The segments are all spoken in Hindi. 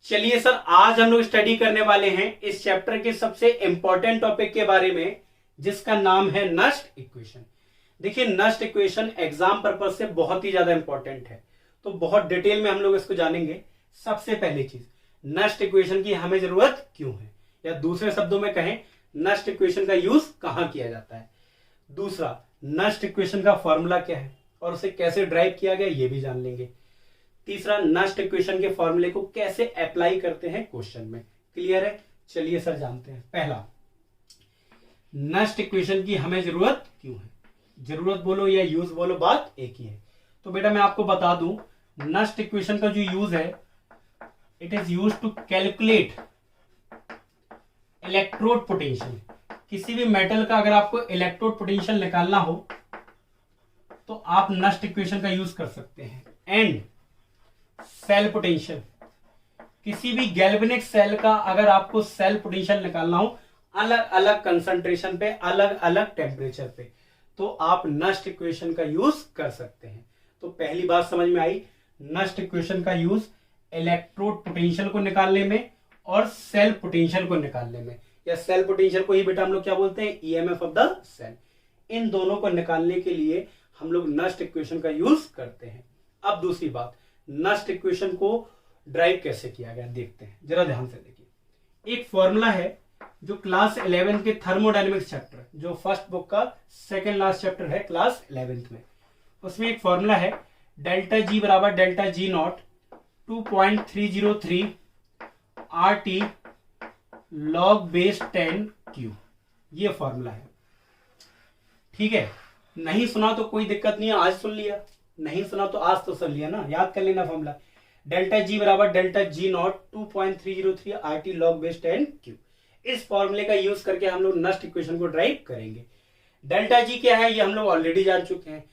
चलिए सर, आज हम लोग स्टडी करने वाले हैं इस चैप्टर के सबसे इंपॉर्टेंट टॉपिक के बारे में, जिसका नाम है नस्ट इक्वेशन। देखिए, नस्ट इक्वेशन एग्जाम पर्पज से बहुत ही ज्यादा इंपॉर्टेंट है, तो बहुत डिटेल में हम लोग इसको जानेंगे। सबसे पहली चीज, नस्ट इक्वेशन की हमें जरूरत क्यों है, या दूसरे शब्दों में कहें, नस्ट इक्वेशन का यूज कहां किया जाता है। दूसरा, नस्ट इक्वेशन का फॉर्मूला क्या है और उसे कैसे ड्राइव किया गया, ये भी जान लेंगे। तीसरा, नस्ट इक्वेशन के फॉर्मूले को कैसे अप्लाई करते हैं क्वेश्चन में। क्लियर है? चलिए सर जानते हैं। पहला, नस्ट इक्वेशन की हमें जरूरत क्यों है। जरूरत बोलो या यूज बोलो, बात एक ही है। तो बेटा मैं आपको बता दूं, नस्ट इक्वेशन का जो यूज है, it is use to calculate electrode potential. किसी भी मेटल का अगर आपको इलेक्ट्रोड पोटेंशियल निकालना हो तो आप नस्ट इक्वेशन का यूज कर सकते हैं। एंड सेल पोटेंशियल, किसी भी गैल्वेनिक सेल का अगर आपको सेल पोटेंशियल निकालना हो अलग अलग कंसंट्रेशन पे, अलग अलग टेम्परेचर पे, तो आप नस्ट इक्वेशन का यूज कर सकते हैं। तो पहली बात समझ में आई, नस्ट इक्वेशन का यूज इलेक्ट्रोड पोटेंशियल को निकालने में और सेल पोटेंशियल को निकालने में, या सेल पोटेंशियल को ही बेटा हम लोग क्या बोलते हैं, ईएमएफ ऑफ द सेल। इन दोनों को निकालने के लिए हम लोग नस्ट इक्वेशन का यूज करते हैं। अब दूसरी बात, नस्ट इक्वेशन को ड्राइव कैसे किया गया देखते हैं, जरा ध्यान से देखिए। एक फॉर्मूला है जो क्लास 11 के थर्मोडायनेमिक्स चैप्टर, जो फर्स्ट बुक का सेकंड लास्ट चैप्टर है क्लास 11th में, उसमें एक फॉर्मूला है डेल्टा जी बराबर delta G not 2.303 RT log base 10 Q। ये फॉर्मूला है, ठीक है। नहीं सुना तो कोई दिक्कत नहीं है, आज सुन लिया। नहीं सुना तो आज तो सुन लिया ना, याद कर लेना फॉर्मूला। डेल्टा जी बराबर delta G not 2.303 RT log base 10 Q। इस फॉर्मूले का यूज करके हम लोग नस्ट इक्वेशन को ड्राइव करेंगे। डेल्टा जी क्या है, ये हम लोग ऑलरेडी जान चुके हैं,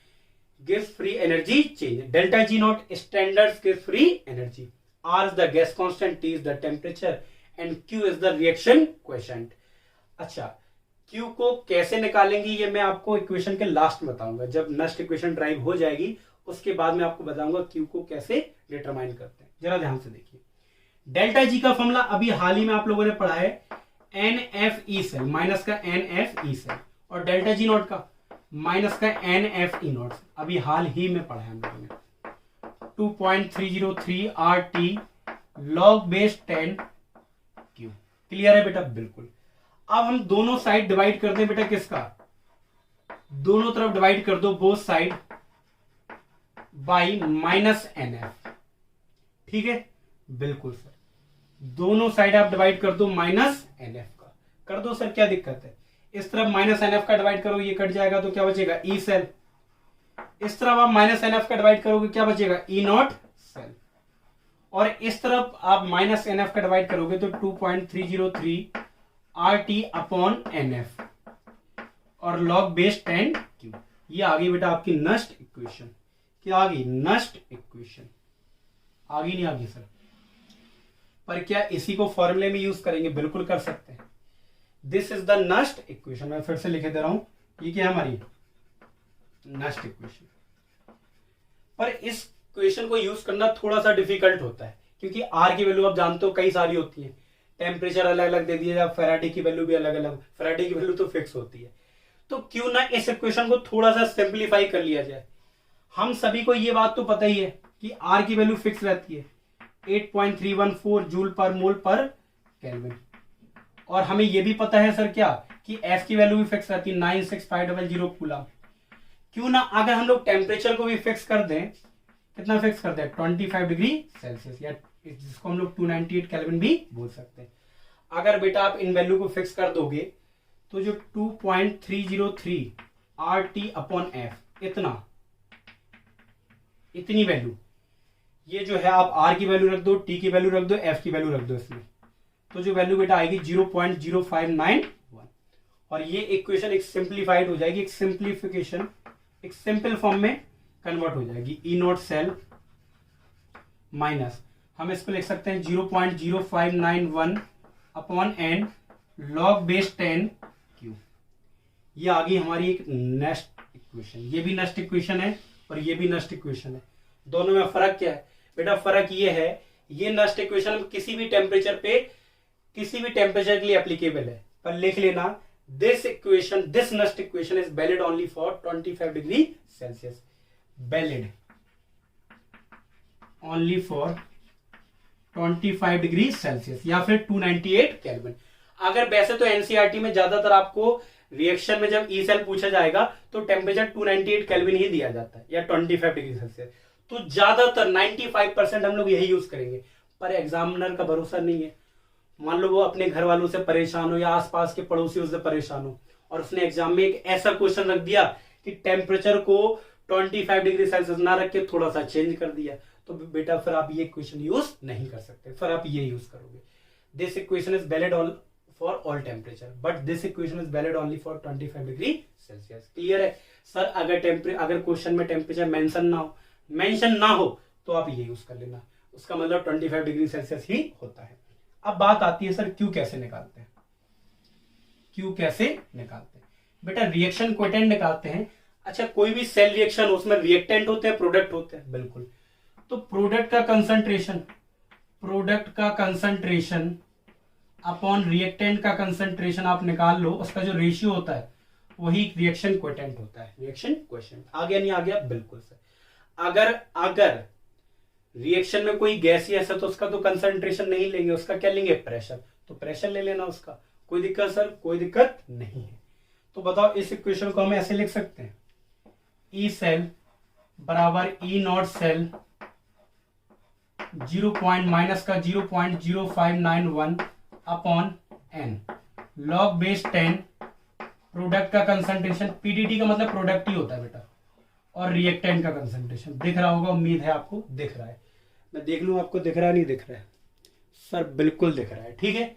gives free energy change. Delta G not standard gives free energy, R is the gas constant, T is the temperature and Q is the reaction quotient। अच्छा, Q को कैसे निकालेंगे ये मैं आपको इक्वेशन के लास्ट में बताऊंगा। जब नस्ट इक्वेशन ड्राइव हो जाएगी उसके बाद मैं आपको बताऊंगा Q को कैसे डिटरमाइन करते हैं। जरा ध्यान से देखिए, डेल्टा जी का फॉर्मूला अभी हाल ही में आप लोगों ने पढ़ा है, NFE सेल माइनस का NFE सेल, और डेल्टा जी नॉट का माइनस का NFE नॉट, अभी हाल ही में पढ़ा है हम लोगों ने। 2.303 RT log base 10 Q। Clear है बेटा? बिल्कुल। अब हम दोनों साइड डिवाइड कर दें बेटा, किसका, दोनों तरफ डिवाइड कर दो, both side by minus NF। ठीक है, बिल्कुल सर, दोनों साइड आप डिवाइड कर दो माइनस NF का। कर दो सर, क्या दिक्कत है। इस तरफ माइनस NF का डिवाइड करो, ये कट जाएगा तो क्या बचेगा, E सेल। इस तरफ आप माइनस NF का डिवाइड करोगे, क्या बचेगा, E नॉट सेल। और इस तरफ आप माइनस NF का डिवाइड करोगे तो 2.303 RT अपॉन NF और log बेस 10 Q। ये आ गई बेटा आपकी नस्ट इक्वेशन। क्या आ गई, नस्ट इक्वेशन। आ गई नहीं आ गई सर? पर क्या इसी को फॉर्मूले में यूज करेंगे? बिल्कुल कर सकते हैं। This is the Nernst equation. मैं फिर से लिख दे रहा हूं, ये क्या है हमारी नस्ट इक्वेशन। पर इस इक्वेशन को यूज करना थोड़ा सा डिफिकल्ट होता है, क्योंकि आर की वैल्यू आप जानते हो कई सारी होती है, टेम्परेचर अलग अलग दे दिया जाए, फेराडे की वैल्यू भी अलग अलग, फेराडे की वैल्यू तो फिक्स होती है। तो क्यों ना इस इक्वेशन को थोड़ा सा सिंप्लीफाई कर लिया जाए। हम सभी को ये बात तो पता ही है कि आर की वैल्यू फिक्स रहती है 8.314 जूल पर मोल पर केल्विन, और हमें यह भी पता है सर क्या, कि एफ की वैल्यू भी फिक्स रहती है 96500 कूलम। क्यों ना अगर हम लोग टेम्परेचर को भी फिक्स कर दें, कितना फिक्स कर दें, 25 डिग्री सेल्सियस, या जिसको हम लोग 298 केल्विन भी बोल सकते हैं। अगर बेटा आप इन वैल्यू को फिक्स कर दोगे तो जो 2.303 RT अपॉन F, इतनी वैल्यू, ये जो है आप R की वैल्यू रख दो, T की वैल्यू रख दो, F की वैल्यू रख दो इसमें, तो जो वैल्यू बेटा आएगी 0.0591। और ये इक्वेशन एक सिंप्लीफाइड हो जाएगी, एक सिंप्लीफिकेशन, एक सिंपल फॉर्म में कन्वर्ट हो जाएगी। E नॉट सेल माइनस, हम इसको लिख सकते हैं 0.0591 upon N log base 10 Q। ये आ गई हमारी एक नेक्स्ट इक्वेशन। ये भी नेक्स्ट इक्वेशन है और ये भी नेक्स्ट इक्वेशन है। दोनों में फर्क क्या है बेटा? फर्क ये है, ये नस्ट इक्वेशन किसी भी टेम्परेचर के लिए एप्लीकेबल है, पर लिख लेना this Nernst equation is valid only for 25 degree Celsius, valid only for 25 degree Celsius या फिर 298 केल्विन। अगर वैसे तो एनसीईआरटी में ज्यादातर आपको रिएक्शन में जब ई सेल पूछा जाएगा तो टेम्परेचर 298 केल्विन ही दिया जाता है या 25 डिग्री सेल्सियस, तो ज्यादातर 95% हम लोग यही यूज करेंगे। पर एग्जामिनर का भरोसा नहीं है, मान लो वो अपने घर वालों से परेशान हो या आसपास के पड़ोसियों से परेशान हो और उसने एग्जाम में एक ऐसा क्वेश्चन रख दिया कि टेम्परेचर को 25 डिग्री सेल्सियस ना रख के थोड़ा सा चेंज कर दिया, तो बेटा फिर आप ये क्वेश्चन यूज नहीं कर सकते, फिर आप ये यूज करोगे this equation is valid for all temperature but this equation is valid only for 25 degree Celsius. Clear है सर? अगर क्वेश्चन में टेम्परेचर मेंशन ना हो तो आप ये यूज कर लेना, उसका मतलब 25 डिग्री सेल्सियस ही होता है। अब बात आती है सर क्यू कैसे निकालते हैं? बेटा रिएक्शन कोएफिशिएंट निकालते हैं। अच्छा, कोई भी सेल रिएक्शन हो उसमें रिएक्टेंट होते हैं, प्रोडक्ट होते हैं, बिल्कुल। तो प्रोडक्ट का कंसंट्रेशन अपॉन रिएक्टेंट का कंसंट्रेशन आप निकाल लो, उसका जो रेशियो होता है वही रिएक्शन कोएफिशिएंट होता है। रिएक्शन कोएफिशिएंट आ गया नहीं आ गया? बिल्कुल सर। अगर रिएक्शन में कोई गैसियस है तो उसका तो कंसंट्रेशन नहीं लेंगे, उसका क्या लेंगे? प्रेशर। तो प्रेशर ले लेना उसका, कोई दिक्कत सर? कोई दिक्कत नहीं है। तो बताओ इस इक्वेशन को हम ऐसे लिख सकते हैं, ई सेल बराबर E not cell 0.-0.0591 upon n log base 10 product का कंसंट्रेशन, पीडीटी का मतलब प्रोडक्ट ही होता है बेटा, और रिएक्टेंट का कंसंट्रेशन। दिख रहा होगा, उम्मीद है आपको दिख रहा है। मैं देख लूं आपको दिख रहा है नहीं दिख रहा है? सर बिल्कुल दिख रहा है, ठीक है।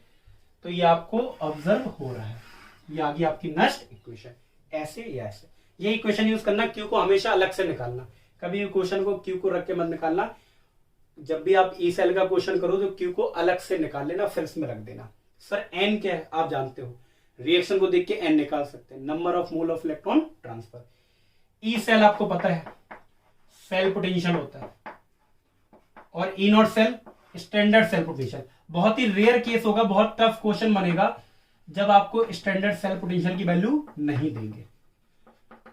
तो ये आपको ऑब्जर्व हो रहा है, ये आ गई आपकी नस्ट इक्वेशन, ऐसे या ऐसे। ये इक्वेशन यूज करना, क्यू को हमेशा अलग से निकालना, कभी क्वेश्चन को क्यू को रख के मत निकालना। जब भी आप ई सेल का क्वेश्चन करो तो क्यू को अलग से निकाल लेना, फिर इसमें रख देना। सर एन क्या है? आप जानते हो, रिएक्शन को देख के एन निकाल सकते हैं, number of mole of electron transfer. E cell आपको पता है सेल पोटेंशियल होता है, और E not cell standard cell potential. बहुत ही रेयर केस होगा, बहुत टफ क्वेश्चन बनेगा जब आपको स्टैंडर्ड सेल पोटेंशियल की वैल्यू नहीं देंगे।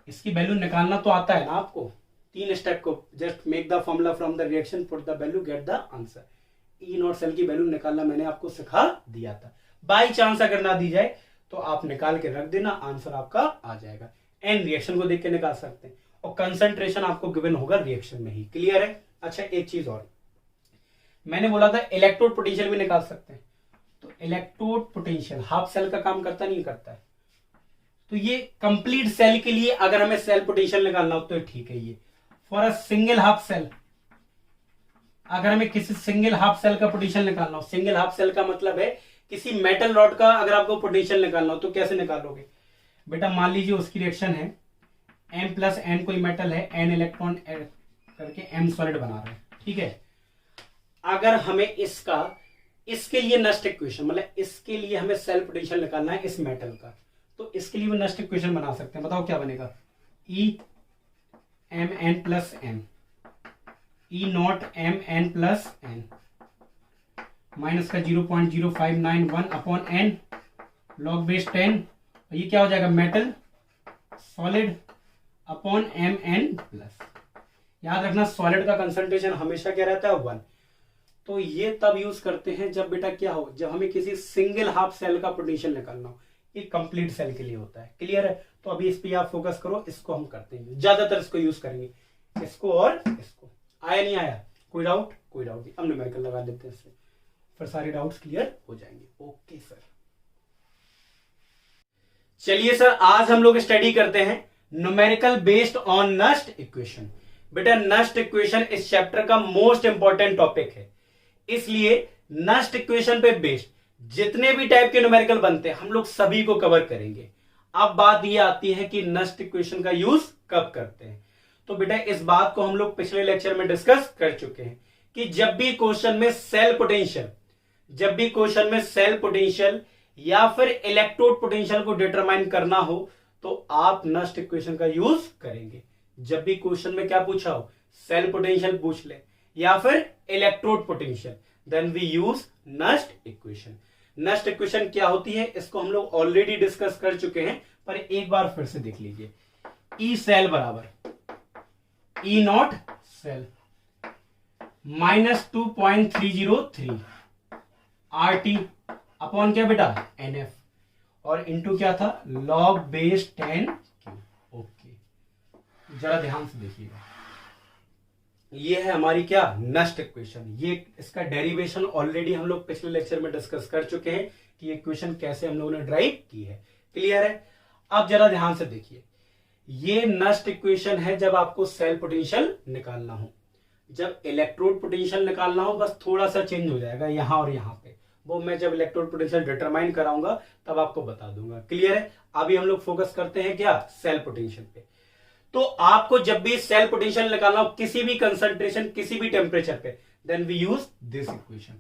इसकी वैल्यू निकालना तो आता है ना आपको, 3 स्टेप को, just make the formula from the reaction, put the value, get the answer. E not cell की वैल्यू निकालना मैंने आपको सिखा दिया था। बाई चांस अगर ना दी जाए तो आप निकाल के रख देना, आंसर आपका आ जाएगा। एन रिएक्शन को देख के निकाल सकते हैं, और कंसंट्रेशन आपको गिवन होगा रिएक्शन में ही। क्लियर है? अच्छा, एक चीज और, मैंने बोला था इलेक्ट्रोड पोटेंशियल भी निकाल सकते हैं। तो इलेक्ट्रोड पोटेंशियल हाफ सेल का काम करता नहीं करता है? तो ये कंप्लीट सेल के लिए अगर हमें सेल पोटेंशियल निकालना हो तो ठीक है। ये for a single half cell, अगर हमें किसी सिंगल हाफ सेल का पोटेंशियल निकालना हो, सिंगल हाफ सेल का मतलब है किसी मेटल रॉड का अगर आपको पोटेंशियल निकालना हो तो कैसे निकालोगे? बेटा मान लीजिए उसकी रिएक्शन है M प्लस N, कोई मेटल है, N इलेक्ट्रॉन ऐड करके M सॉलिड बना रहे हैं, ठीक है। अगर हमें इसके लिए नस्ट इक्वेशन, मतलब इसके लिए हमें सेल पोटेंशियल निकालना है इस मेटल का, तो इसके लिए नस्ट इक्वेशन बना सकते हैं। बताओ क्या बनेगा? E M N plus N, E not M N plus N minus का 0.0591 अपॉन N लॉग बेस 10, ये क्या हो जाएगा? Metal solid upon MN plus. याद रखना सॉलिड का कंसंट्रेशन हमेशा क्या रहता है? 1। तो ये तब यूज करते हैं जब बेटा क्या हो, जब हमें किसी सिंगल हाफ सेल का पोटेंशियल निकालना हो। ये कंप्लीट सेल के लिए होता है। क्लियर है? तो अभी इस पे आप फोकस करो, इसको हम करते हैं, ज्यादातर इसको यूज करेंगे, इसको और इसको। आया नहीं आया? कोई डाउट? कोई डाउट नहीं। अब न्यूमेरिकल लगा देते हैं इससे, फिर सारे डाउट्स क्लियर हो जाएंगे। ओके सर, चलिए सर आज हम लोग स्टडी करते हैं numerical based on Nernst equation. बेटा नस्ट इक्वेशन इस चैप्टर का मोस्ट इंपॉर्टेंट टॉपिक है, इसलिए नस्ट इक्वेशन पे बेस्ड जितने भी टाइप के न्यूमेरिकल बनते हैं हम लोग सभी को कवर करेंगे। अब बात ये आती है कि नस्ट इक्वेशन का यूज कब करते हैं। तो बेटा इस बात को हम लोग पिछले लेक्चर में डिस्कस कर चुके हैं कि जब भी क्वेश्चन में सेल पोटेंशियल या फिर इलेक्ट्रोड पोटेंशियल को डिटरमाइन करना हो तो आप नस्ट इक्वेशन का यूज करेंगे। जब भी क्वेश्चन में क्या पूछा हो, सेल पोटेंशियल पूछ ले या फिर electrode potential, then we use Nernst equation. Nernst equation क्या होती है इसको हम लोग ऑलरेडी डिस्कस कर चुके हैं, पर एक बार फिर से देख लीजिए। ई सेल बराबर E not cell -2.303 RT upon क्या बेटा NF, और इंटू क्या था log बेस 10 Q। ओके, जरा ध्यान से देखिएगा, ये है हमारी क्या नस्ट इक्वेशन। ये इसका डेरिवेशन ऑलरेडी हम लोग पिछले लेक्चर में डिस्कस कर चुके हैं कि ये इक्वेशन कैसे हम लोगों ने ड्राइव की है। क्लियर है? अब जरा ध्यान से देखिए, ये नस्ट इक्वेशन है जब आपको सेल पोटेंशियल निकालना हो। जब इलेक्ट्रोड पोटेंशियल निकालना हो बस थोड़ा सा चेंज हो जाएगा यहां और यहां पे, वो मैं जब इलेक्ट्रोड पोटेंशियल डिटरमाइन कराऊंगा तब आपको बता दूंगा। क्लियर है? अभी हम लोग फोकस करते हैं क्या सेल पोटेंशियल पे। तो आपको जब भी सेल पोटेंशियल निकालना हो किसी भी कंसंट्रेशन किसी भी टेम्परेचर पे, then we use this equation.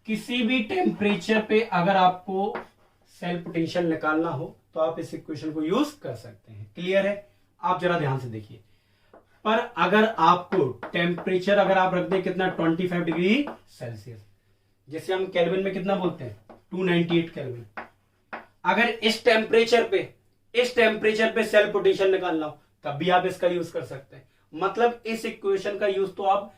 किसी भी टेम्परेचर पे अगर आपको सेल पोटेंशियल निकालना हो तो आप इस इक्वेशन को यूज कर सकते हैं। क्लियर है? आप जरा ध्यान से देखिए, पर अगर आपको टेम्परेचर अगर आप रख दें कितना 25 डिग्री सेल्सियस, जैसे हम केल्विन में कितना बोलते हैं 298 केल्विन, अगर इस टेम्परेचर पे सेल पोटेंशियल निकालना हो तब भी आप इसका यूज कर सकते हैं। मतलब इस इक्वेशन का यूज तो आप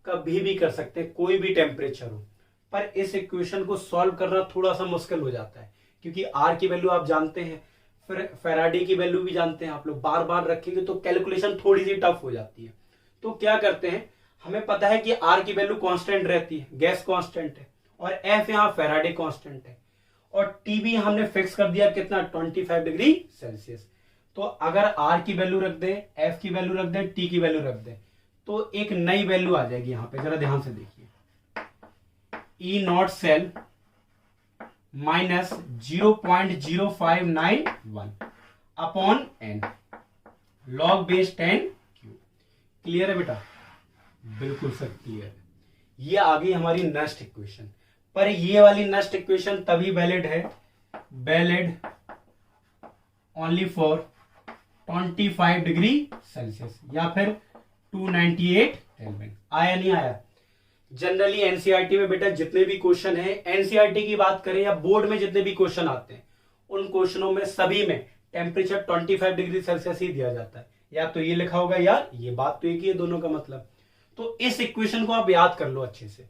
कभी भी कर सकते हैं, कोई भी टेम्परेचर हो। पर इस इक्वेशन को सॉल्व करना थोड़ा सा मुश्किल हो जाता है, क्योंकि आर की वैल्यू आप जानते हैं, फिर फेराडे की वैल्यू भी जानते हैं आप लोग, बार बार रखेंगे तो कैलकुलेशन थोड़ी सी टफ हो जाती है। तो क्या करते हैं, हमें पता है कि आर की वैल्यू कांस्टेंट रहती है, गैस कांस्टेंट है, और एफ यहाँ फेराडे कांस्टेंट है, और टी भी हमने फिक्स कर दिया कितना 25 डिग्री सेल्सियस। तो अगर आर की वैल्यू रख दें, एफ की वैल्यू रख दें, टी की वैल्यू रख दें, तो एक नई वैल्यू आ जाएगी यहां पे। जरा ध्यान से देखिए, E not cell -0.0591 upon n log base 10 Q. Clear है बेटा? बिल्कुल सर क्लियर है। ये आ गई हमारी नस्ट इक्वेशन। पर ये वाली नस्ट इक्वेशन तभी वैलिड है, valid only for 25 degree Celsius या फिर 298 केल्विन। आया नहीं आया? जनरली एनसीईआरटी में बेटा जितने भी क्वेश्चन है, एनसीईआरटी की बात करें या बोर्ड में जितने भी क्वेश्चन आते हैं, उन क्वेश्चनों में सभी में टेम्परेचर 25 डिग्री सेल्सियस ही दिया जाता है, या तो ये लिखा होगा या ये। बात तो एक ही है दोनों का मतलब। तो इस इक्वेशन को आप याद कर लो अच्छे से।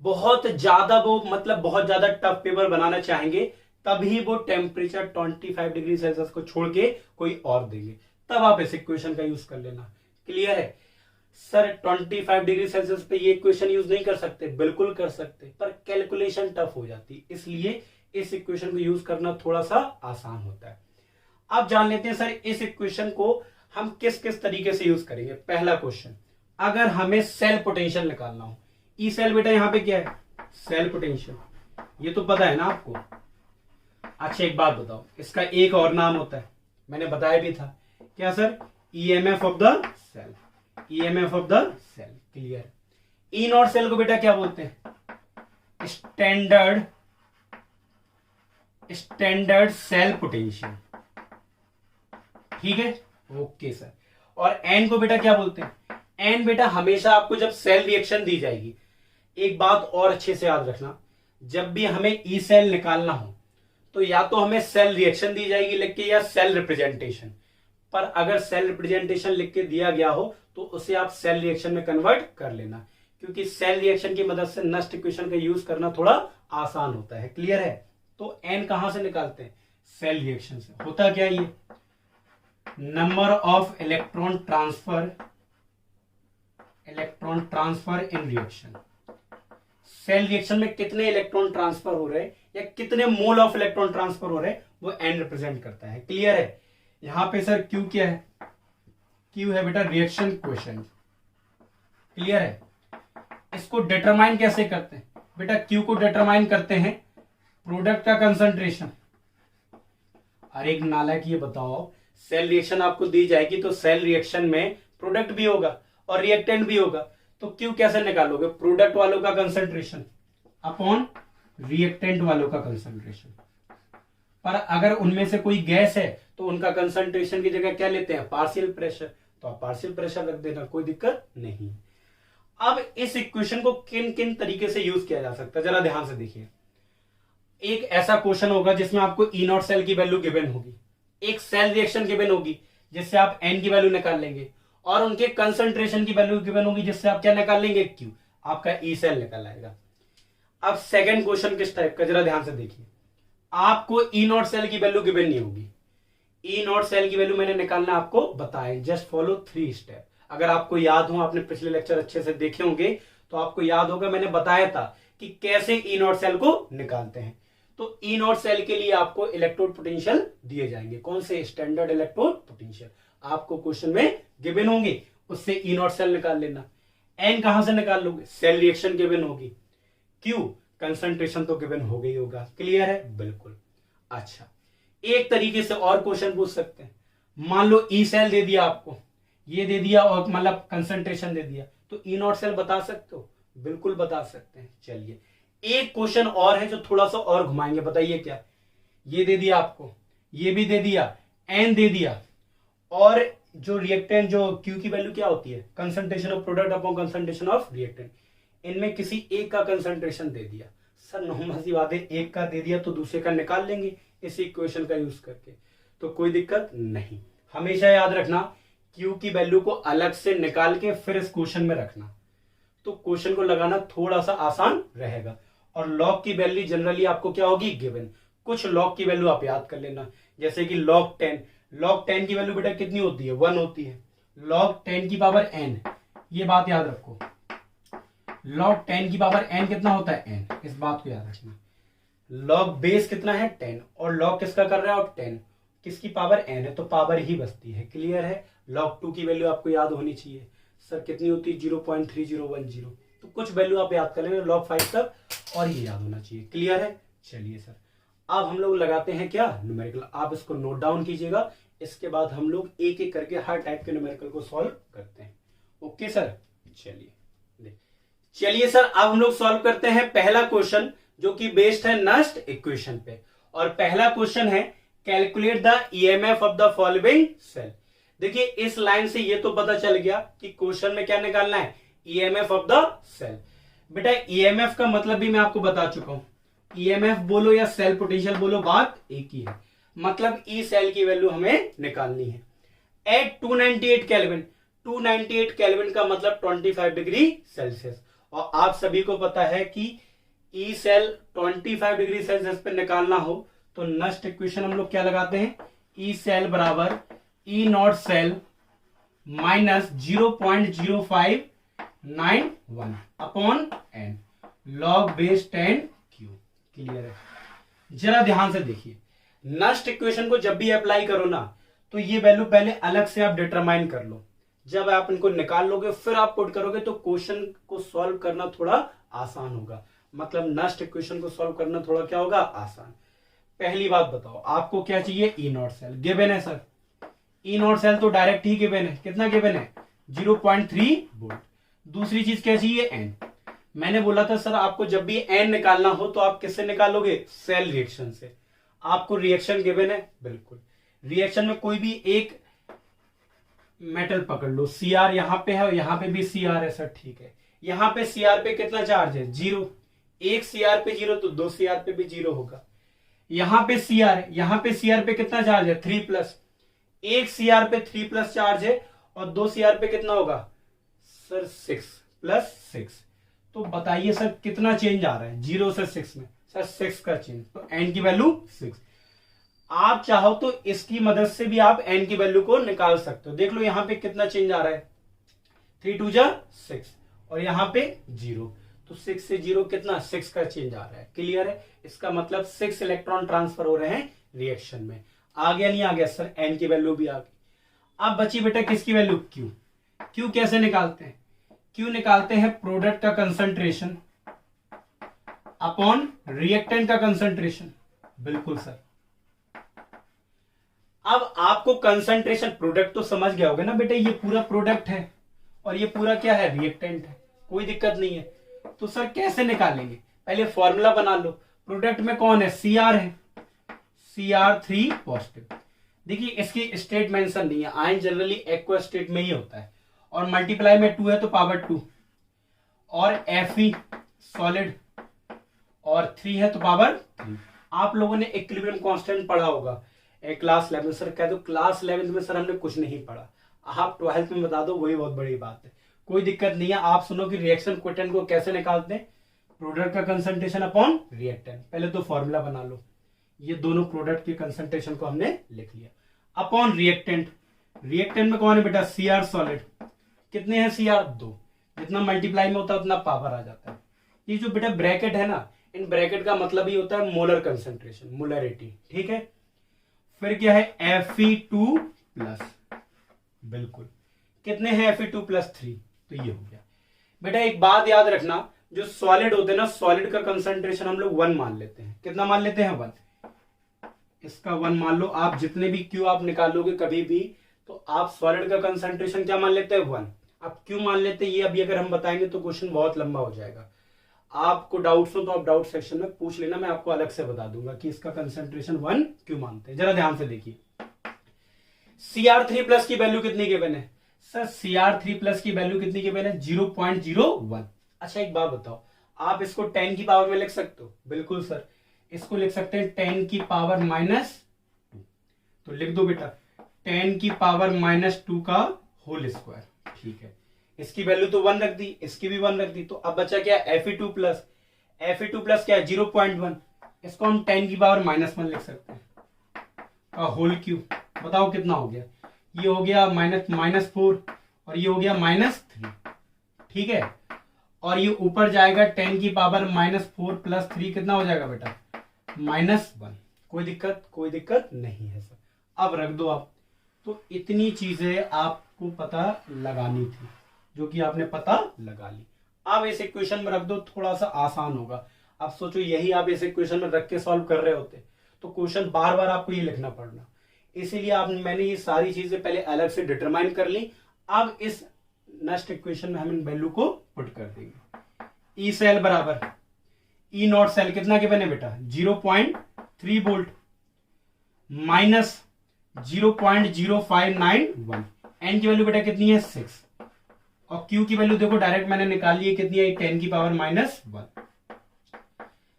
बहुत ज्यादा वो मतलब बहुत ज्यादा टफ पेपर बनाना चाहेंगे तभी वो टेम्परेचर 25 डिग्री सेल्सियस को छोड़ के कोई और देंगे, तब आप इस इक्वेशन का यूज कर लेना। क्लियर है? सर 25 डिग्री सेल्सियस पे ये इक्वेशन यूज नहीं कर सकते? बिल्कुल कर सकते, पर कैलकुलेशन टफ हो जाती, इसलिए इस इक्वेशन को यूज करना थोड़ा सा आसान होता है। अब जान लेते हैं सर इस इक्वेशन को हम किस किस तरीके से यूज करेंगे। पहला क्वेश्चन, अगर हमें सेल पोटेंशियल निकालना हो, ई सेल बेटा यहाँ पे क्या है सेल पोटेंशियल, ये तो पता है ना आपको। अच्छा एक बात बताओ, इसका एक और नाम होता है, मैंने बताया भी था, क्या sir? EMF of the cell, EMF of the cell. Clear? E not cell को बेटा क्या बोलते हैं? Standard cell potential. ठीक है? Okay sir. और एन को बेटा क्या बोलते हैं? एन बेटा हमेशा आपको जब सेल रिएक्शन दी जाएगी, एक बात और अच्छे से याद रखना, जब भी हमें ई सेल निकालना हो तो या तो हमें सेल रिएक्शन दी जाएगी लिख के या सेल रिप्रेजेंटेशन। पर अगर सेल रिप्रेजेंटेशन लिख के दिया गया हो तो उसे आप सेल रिएक्शन में कन्वर्ट कर लेना, क्योंकि सेल रिएक्शन की मदद से नस्ट इक्वेशन का यूज करना थोड़ा आसान होता है। क्लियर है? तो एन कहां से निकालते हैं? सेल रिएक्शन से। होता क्या ये? Number of electron transfer in reaction. Cell reaction में कितने इलेक्ट्रॉन ट्रांसफर हो रहे हैं या कितने मोल ऑफ इलेक्ट्रॉन ट्रांसफर हो रहे हैं, वो एन रिप्रेजेंट करता है। क्लियर है? यहां पे सर क्यू क्या है? क्यू है बेटा रिएक्शन क्वोशिएंट। क्लियर है? इसको डिटरमाइन कैसे करते हैं बेटा? क्यू को डिटरमाइन करते हैं प्रोडक्ट का कंसंट्रेशन। अरे एक नालायक, ये बताओ, सेल रिएक्शन आपको दी जाएगी तो सेल रिएक्शन में प्रोडक्ट भी होगा और रिएक्टेंट भी होगा, तो क्यू कैसे निकालोगे? प्रोडक्ट वालों का कंसंट्रेशन अपॉन रिएक्टेंट वालों का कंसंट्रेशन। पर अगर उनमें से कोई गैस है तो उनका कंसंट्रेशन की जगह क्या लेते हैं? पार्शियल प्रेशर, तो आप पार्शियल प्रेशर रख देना, कोई दिक्कत नहीं। अब इस इक्वेशन को किन किन तरीके से यूज किया जा सकता है जरा ध्यान से देखिए। एक ऐसा क्वेश्चन होगा जिसमें आपको ई नॉट सेल की वैल्यू गिवन होगी, एक सेल रिएक्शन गिवन होगी जिससे आप एन की वैल्यू निकाल लेंगे, और उनके कंसंट्रेशन की वैल्यू गिवन होगी जिससे आप क्या निकाल लेंगे, क्यू, आपका ई सेल निकल आएगा। अब सेकंड क्वेश्चन किस टाइप का, जरा ध्यान से देखिए। आपको ई नॉट सेल की वैल्यू गिवन नहीं होगी, ई नॉट सेल की वैल्यू मैंने निकालना आपको बताया, जस्ट फॉलो 3 स्टेप। अगर आपको याद हो, आपने पिछले लेक्चर अच्छे से देखे होंगे तो आपको याद होगा मैंने बताया था कि कैसे ई नॉट सेल को निकालते हैं। तो ई नॉट सेल के लिए आपको इलेक्ट्रोड पोटेंशियल दिए जाएंगे, कौन से, स्टैंडर्ड इलेक्ट्रोड पोटेंशियल आपको क्वेश्चन में गिवन होंगे, उससे ई नॉट सेल निकाल लेना। एन कहां से निकाल लोगे, सेल रिएक्शन गिवन होगी, क्यू कंसंट्रेशन तो गिवन हो गई होगा, क्लियर है, बिल्कुल। अच्छा, एक तरीके से और क्वेश्चन पूछ सकते हैं, मान लो ई सेल दे दिया आपको, ये दे दिया और मतलब कंसंट्रेशन दे दिया, तो ई नॉट सेल बता सकते हो, बिल्कुल बता सकते हैं। चलिए एक क्वेश्चन और है जो थोड़ा सा और घुमाएंगे, बताइए क्या। ये दे दिया आपको, ये भी दे दिया, एन दे दिया, और जो रिएक्टेंट जो क्यू की वैल्यू क्या होती है, concentration of product upon concentration of reactant, इनमें किसी एक का कंसंट्रेशन दे दिया। सर नॉर्मल सी बात है, एक का दे दिया तो दूसरे का निकाल लेंगे इस इक्वेशन का यूज करके, तो कोई दिक्कत नहीं। हमेशा याद रखना क्यू की वैल्यू को अलग से निकाल के फिर इस क्वेश्चन में रखना, तो क्वेश्चन को लगाना थोड़ा सा आसान रहेगा। और लॉग की वैल्यू जनरली आपको क्या होगी, गिवन। कुछ लॉग की वैल्यू आप याद कर लेना, जैसे कि लॉग 10, लॉग 10 की वैल्यू बेटा कितनी होती है, 1 होती है। लॉग 10 की पावर n, ये बात याद रखो, लॉग 10 की पावर n कितना होता है, n, इस बात को याद रखना। लॉग बेस कितना है, 10, और लॉग किसका कर रहे हो आप, 10, किसकी पावर n है, तो पावर ही बचती है, क्लियर है। लॉग 2 की वैल्यू आपको याद होनी चाहिए, सर कितनी होती है, 0.3010, तो कुछ वैल्यू आप याद कर लेंगे लॉग 5 तक, और ये याद होना चाहिए, क्लियर है। चलिए सर अब हम लोग लगाते हैं क्या, न्यूमेरिकल, आप इसको नोट डाउन कीजिएगा, इसके बाद हम लोग एक एक करके हर टाइप के न्यूमेरिकल को सॉल्व करते हैं। ओके सर, चलिए सर अब हम लोग सॉल्व करते हैं पहला क्वेश्चन जो कि बेस्ड है नस्ट इक्वेशन पे, और पहला क्वेश्चन है calculate the EMF of the following cell. देखिए इस लाइन से ये तो पता चल गया कि क्वेश्चन में क्या निकालना है, ईएमएफ ऑफ द सेल। बेटा ईएमएफ का मतलब भी मैं आपको बता चुका हूं, ईएमएफ बोलो या सेल पोटेंशियल बोलो बात एक ही है, मतलब ई सेल की वैल्यू हमें निकालनी है एट 298 केल्विन। 298 केल्विन का मतलब 25 डिग्री सेल्सियस, और आप सभी को पता है कि ई सेल 25 डिग्री सेल्सियस पे निकालना हो तो नस्ट इक्वेशन हम लोग क्या लगाते हैं, ई सेल बराबर E not cell minus 0.0591 upon n log base 10 Q, clear है। जरा ध्यान से देखिए, नस्ट इक्वेशन को जब भी अप्लाई करो ना तो ये वैल्यू पहले अलग से आप डिटरमाइन कर लो, जब आप इनको निकाल लोगे फिर आप पुट करोगे तो क्वेश्चन को सॉल्व करना थोड़ा आसान होगा, मतलब नस्ट इक्वेशन को सॉल्व करना थोड़ा क्या होगा, आसान। पहली बात बताओ आपको क्या चाहिए, ई नॉट सेल गिवन है सर, ई नॉट सेल तो डायरेक्ट ही गिवन है, कितना गिवन है 0.3 वोल्ट। दूसरी चीज क्या चाहिए, एन। मैंने बोला था सर आपको जब भी एन निकालना हो तो आप किससे निकालोगे, सेल रिएक्शन से। आपको रिएक्शन गिवन है, बिल्कुल रिएक्शन में कोई भी एक मेटल पकड़ लो, सीआर यहां पे है और यहां पे भी सीआर है सर, ठीक है। यहां पे सीआर पे कितना चार्ज है, 0, एक सीआर पे 0 तो 2 सीआर पे भी 0 होगा। यहां पे सीआर है, यहां पे सीआर पे कितना चार्ज है, 3+, एक सीआर पे 3+ चार्ज है और 2 सीआर पे कितना होगा सर, 6+6। तो बताइए सर कितना चेंज आ रहा है 0 से 6 में, सर 6 का चेंज, तो एन की वैल्यू 6। आप चाहो तो इसकी मदद से भी आप एन की वैल्यू को निकाल सकते हो। देख लो यहां पे कितना चेंज आ रहा है, 3 2 जा 6 और यहां पे 0, तो 6 से 0 कितना, 6 का चेंज आ रहा है, क्लियर है। इसका मतलब 6 इलेक्ट्रॉन ट्रांसफर हो रहे हैं रिएक्शन में। आ गया नहीं आ गया सर, एन की वैल्यू भी आ गई। अब बची बेटा किसकी वैल्यू, क्यू। क्यू कैसे निकालते हैं, क्यू निकालते हैं प्रोडक्ट का कंसंट्रेशन अपॉन रिएक्टेंट का कंसंट्रेशन, बिल्कुल सर। अब आपको कंसंट्रेशन, प्रोडक्ट तो समझ गया होगा ना बेटा, ये पूरा प्रोडक्ट है और ये पूरा क्या है, रिएक्टेंट है, कोई दिक्कत नहीं है। तो सर कैसे निकालेंगे, पहले फॉर्मूला बना लो। प्रोडक्ट में कौन है, सीआर है, Cr3 पॉजिटिव। देखिए इसकी स्टेट मेंशन नहीं है, आयन जनरली एक्वा स्टेट में ही होता है, और मल्टीप्लाई में 2 है तो पावर 2, और Fe सॉलिड और 3 है तो पावर 3। आप लोगों ने इक्विलिब्रियम कांस्टेंट पढ़ा होगा क्लास 11। सर कह दो क्लास 11 में सर हमने कुछ नहीं पढ़ा, आप 12th में बता दो, वही बहुत बड़ी बात है। कोई दिक्कत नहीं है, आप सुनो कि रिएक्शन क्वोटिएंट को कैसे निकालते हैं, प्रोडक्ट का कंसंट्रेशन अपॉन रिएक्टेंट। पहले तो फॉर्मूला बना लो, ये दोनों प्रोडक्ट के कंसंट्रेशन को हमने लिख लिया, अपॉन रिएक्टेंट। रिएक्टेंट में कौन है बेटा, Cr सॉलिड। कितने हैं Cr, 2। जितना मल्टीप्लाई में होता है उतना पावर आ जाता है। ये जो बेटा ब्रैकेट है ना, इन ब्रैकेट का मतलब ही होता है मोलर कंसंट्रेशन, मोलरिटी, ठीक है। फिर क्या है Fe2 प्लस, बिल्कुल कितने हैं Fe2 प्लस 3, तो ये हो गया। बेटा एक बात याद रखना, जो सॉलिड होते हैं ना, सॉलिड का कंसंट्रेशन हम लोग 1 मान लेते हैं। कितना मान लेते हैं, 1। इसका 1 मान लो। आप जितने भी क्यू आप निकालोगे कभी भी, तो आप सॉलिड का कंसंट्रेशन क्या मान लेते हैं, 1। अब क्यों मान लेते हैं ये अभी अगर हम बताएंगे तो क्वेश्चन बहुत लंबा हो जाएगा। आपको डाउट्स हो तो आप डाउट सेक्शन में पूछ लेना, मैं आपको अलग से बता दूंगा कि इसका कंसंट्रेशन 1 क्यों मानते हैं। जरा ध्यान से देखिए, Cr3 प्लस की वैल्यू कितनी गिवन है सर, Cr3 प्लस की वैल्यू कितनी गिवन है, 0.01। अच्छा एक बात बताओ, आप इसको 10 की पावर में लिख सकते हो, बिल्कुल सर, इसको लिख सकते हैं 10 की पावर -2। तो लिख दो बेटा 10 की पावर -2 का होल स्क्वायर, ठीक है। इसकी वैल्यू तो 1 रख दी, इसकी भी 1 रख दी, तो अब बचा क्या, Fe2 प्लस। Fe2 प्लस क्या है, 0.1। इसको हम 10 की पावर -1 लिख सकते हैं का होल क्यूब। बताओ कितना हो गया, ये हो गया -4 और ये हो गया -3, ठीक है। और ये ऊपर जाएगा 10 की पावर -4 प्लस 3, कितना हो जाएगा बेटा, -1। कोई दिक्कत नहीं है सर। अब रख दो आप। तो इतनी चीजें आपको पता लगानी थी, जो कि आपने पता लगा ली। अब इस इक्वेशन में रख दो, थोड़ा सा आसान होगा। अब सोचो यही आप इस इक्वेशन में रख के सॉल्व कर रहे होते तो क्वेश्चन बार बार आपको ये लिखना पड़ना, इसीलिए मैंने ये सारी चीजें पहले अलग से डिटरमाइन कर ली। अब इस नेक्स्ट इक्वेशन में हम इन वैल्यू को पुट कर देंगे। ई सेल बराबर ई नॉट सेल कितना गिवन है बेटा, 0.3 वोल्ट माइनस 0.0591। एन की वैल्यू बेटा कितनी है, 6। और क्यू की वैल्यू देखो डायरेक्ट मैंने निकाल ली है, कितनी है, 10 की पावर -1।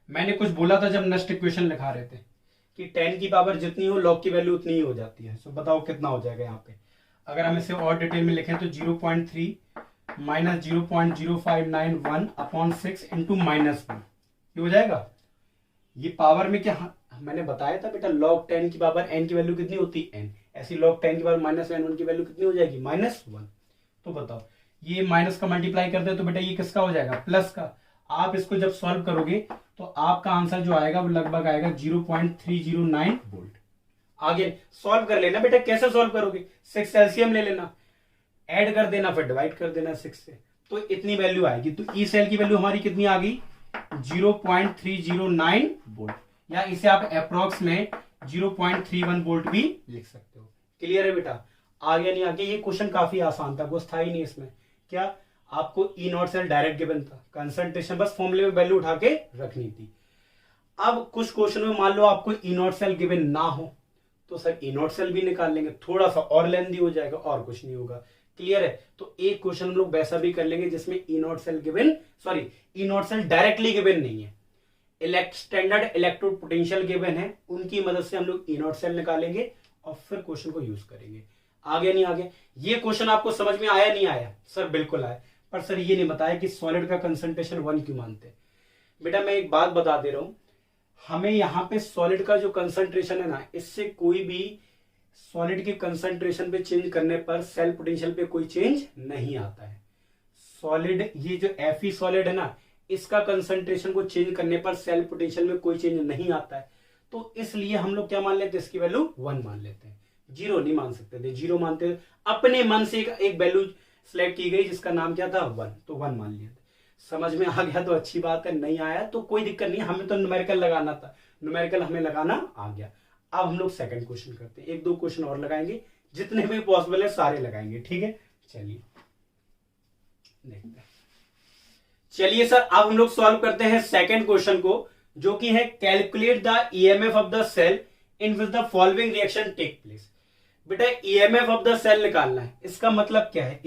मैंने कुछ बोला था जब नेक्स्ट इक्वेशन लिखा रहे थे कि 10 की पावर जितनी हो लॉग की वैल्यू उतनी ही हो जाती है। सो बताओ कितना हो जाएगा यहाँ पे, अगर हम इसे और डिटेल में लिखें तो 0.3 माइनस 0.0591 अपॉन 6 इंटू -1, ये हो जाएगा। ये पावर में क्या मैंने बताया था बेटा, log 10 की पावर n की वैल्यू कितनी होती है, n। ऐसी log 10 की पावर -n1 की वैल्यू कितनी हो जाएगी, -1। तो बताओ ये माइनस का मल्टीप्लाई करते हैं तो बेटा ये किसका हो जाएगा, प्लस का। आप इसको जब सॉल्व करोगे तो आपका आंसर जो आएगा वो लगभग आएगा 0.309 वोल्ट। आगे सॉल्व कर लेना बेटा, कैसे सॉल्व करोगे, 6 एलसीएम ले लेना, ऐड कर देना, फिर डिवाइड कर देना 6 से, तो इतनी वैल्यू आएगी। तो ई सेल की वैल्यू हमारी कितनी आ गई, 0.309 वोल्ट, या इसे आप अप्रोक्स में 0.31 वोल्ट भी लिख सकते हो। क्लियर है बेटा, आगे नहीं आगे। ये क्वेश्चन काफी आसान था, कुछ था ही नहीं इसमें। क्या आपको ई नॉट सेल डायरेक्ट गिवन था, कंसंट्रेशन बस फॉर्मूले में वैल्यू उठा के रखनी थी। अब कुछ क्वेश्चन में मान लो आपको ई नॉट सेल गिवन ना हो तो सर ई नॉट सेल भी निकाल लेंगे, थोड़ा सा और लेंथी हो जाएगा और कुछ नहीं होगा। क्लियर है, तो एक क्वेश्चन हम लोग वैसा भी कर लेंगे जिसमें E not cell given, sorry E not cell directly given नहीं है, स्टैंडर्ड इलेक्ट्रोड पोटेंशियल गिवन है, उनकी मदद से हम लोग ई नॉट सेल निकालेंगे और फिर क्वेश्चन को यूज करेंगे। आगे नहीं आगे। ये क्वेश्चन आपको समझ में आया नहीं आया, सर बिल्कुल आया, पर सर ये नहीं बताया कि सॉलिड का कंसंट्रेशन 1 क्यों मानते हैं। बेटा मैं एक बात बता दे रहा हूं, हमें यहाँ पे सॉलिड का जो कंसंट्रेशन है ना, इससे कोई भी सॉलिड के कंसंट्रेशन पे चेंज करने पर सेल पोटेंशियल पे कोई चेंज नहीं आता है। सॉलिड ये जो Fe सॉलिड है ना, इसका कंसंट्रेशन को चेंज करने पर सेल पोटेंशियल में कोई चेंज नहीं आता है, तो इसलिए हम लोग क्या मान लेते हैं, इसकी वैल्यू 1 मान लेते हैं, 0 नहीं मान सकते थे। 0 मानते अपने मन से एक वैल्यू सिलेक्ट की गई जिसका नाम क्या था, 1, तो 1 मान लिया। समझ में आ गया तो अच्छी बात है, नहीं आया तो कोई दिक्कत नहीं, हमें तो न्यूमेरिकल लगाना था, न्यूमेरिकल हमें लगाना आ गया। अब हम लोग सेकंड क्वेश्चन करते हैं, 1-2 क्वेश्चन और लगाएंगे, जितने भी पॉसिबल है सारे लगाएंगे, ठीक है। चलिए देखते हैं। चलिए सर अब हम लोग सॉल्व करते हैं सेकंड क्वेश्चन को, जो कि है calculate the EMF of the cell in which the following reaction take place. बेटा ईएमएफ ऑफ द सेल निकालना है, इसका मतलब क्या है,